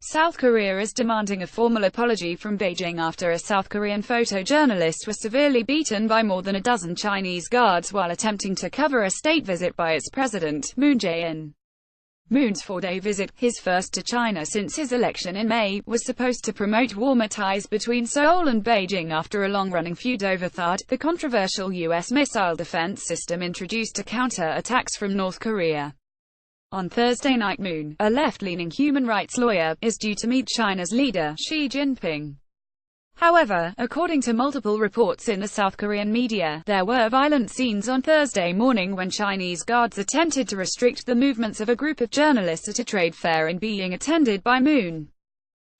South Korea is demanding a formal apology from Beijing after a South Korean photojournalist was severely beaten by more than a dozen Chinese guards while attempting to cover a state visit by its president, Moon Jae-in. Moon's four-day visit, his first to China since his election in May, was supposed to promote warmer ties between Seoul and Beijing after a long-running feud over THAAD, the controversial U.S. missile defense system introduced to counter attacks from North Korea. On Thursday night, Moon, a left-leaning human rights lawyer, is due to meet China's leader, Xi Jinping. However, according to multiple reports in the South Korean media, there were violent scenes on Thursday morning when Chinese guards attempted to restrict the movements of a group of journalists at a trade fair in Beijing attended by Moon.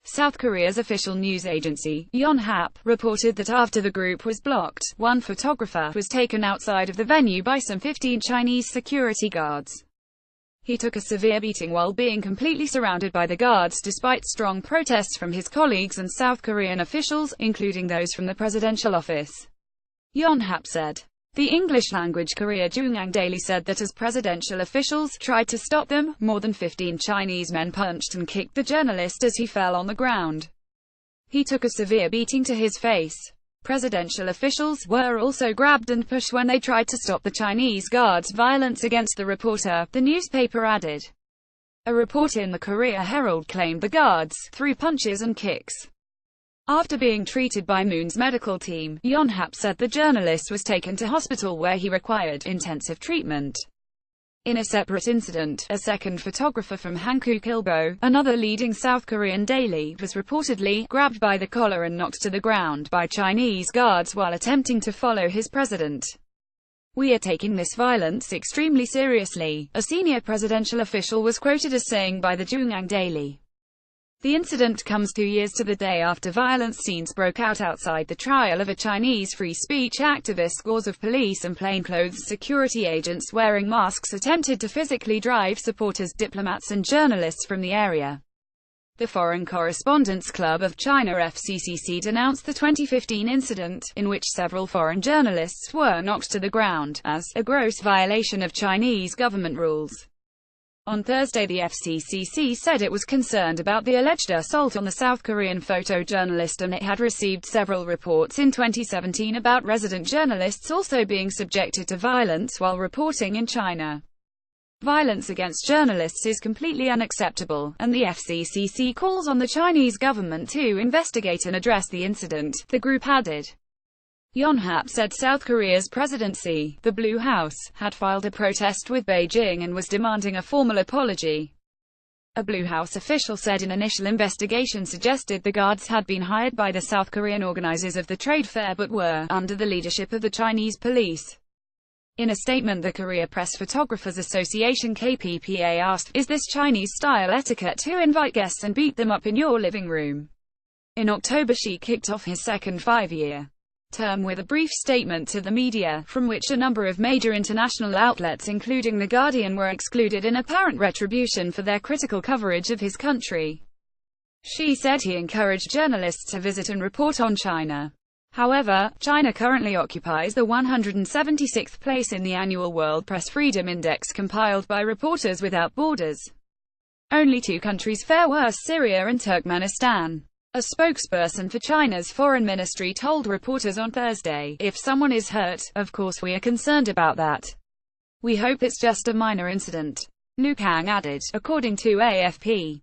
South Korea's official news agency, Yonhap, reported that after the group was blocked, one photographer was taken outside of the venue by some 15 Chinese security guards. He took a severe beating while being completely surrounded by the guards despite strong protests from his colleagues and South Korean officials, including those from the presidential office. Yonhap said. The English-language Korea Jungang Daily said that as presidential officials tried to stop them, more than 15 Chinese men punched and kicked the journalist as he fell on the ground. He took a severe beating to his face. Presidential officials were also grabbed and pushed when they tried to stop the Chinese guards' violence against the reporter, the newspaper added. A report in the Korea Herald claimed the guards threw punches and kicks. After being treated by Moon's medical team, Yonhap said the journalist was taken to hospital where he required intensive treatment. In a separate incident, a second photographer from Hankuk Ilbo, another leading South Korean daily, was reportedly grabbed by the collar and knocked to the ground by Chinese guards while attempting to follow his president. "We are taking this violence extremely seriously," a senior presidential official was quoted as saying by the Jungang Daily. The incident comes 2 years to the day after violent scenes broke out outside the trial of a Chinese free speech activist. Scores of police and plainclothes security agents wearing masks attempted to physically drive supporters, diplomats and journalists from the area. The Foreign Correspondents Club of China (FCCC) denounced the 2015 incident, in which several foreign journalists were knocked to the ground, as a gross violation of Chinese government rules. On Thursday, the FCCC said it was concerned about the alleged assault on the South Korean photojournalist and it had received several reports in 2017 about resident journalists also being subjected to violence while reporting in China. Violence against journalists is completely unacceptable, and the FCCC calls on the Chinese government to investigate and address the incident, the group added. Yonhap said South Korea's presidency, the Blue House, had filed a protest with Beijing and was demanding a formal apology. A Blue House official said an initial investigation suggested the guards had been hired by the South Korean organizers of the trade fair but were under the leadership of the Chinese police. In a statement, the Korea Press Photographers Association (KPPA) asked, "Is this Chinese-style etiquette to invite guests and beat them up in your living room?" In October, Xi kicked off his second 5-year term with a brief statement to the media, from which a number of major international outlets including The Guardian were excluded in apparent retribution for their critical coverage of his country. Xi said he encouraged journalists to visit and report on China. However, China currently occupies the 176th place in the annual World Press Freedom Index compiled by Reporters Without Borders. Only 2 countries fare worse: Syria and Turkmenistan. A spokesperson for China's foreign ministry told reporters on Thursday, "If someone is hurt, of course we are concerned about that. We hope it's just a minor incident." Nu Kang added, according to AFP.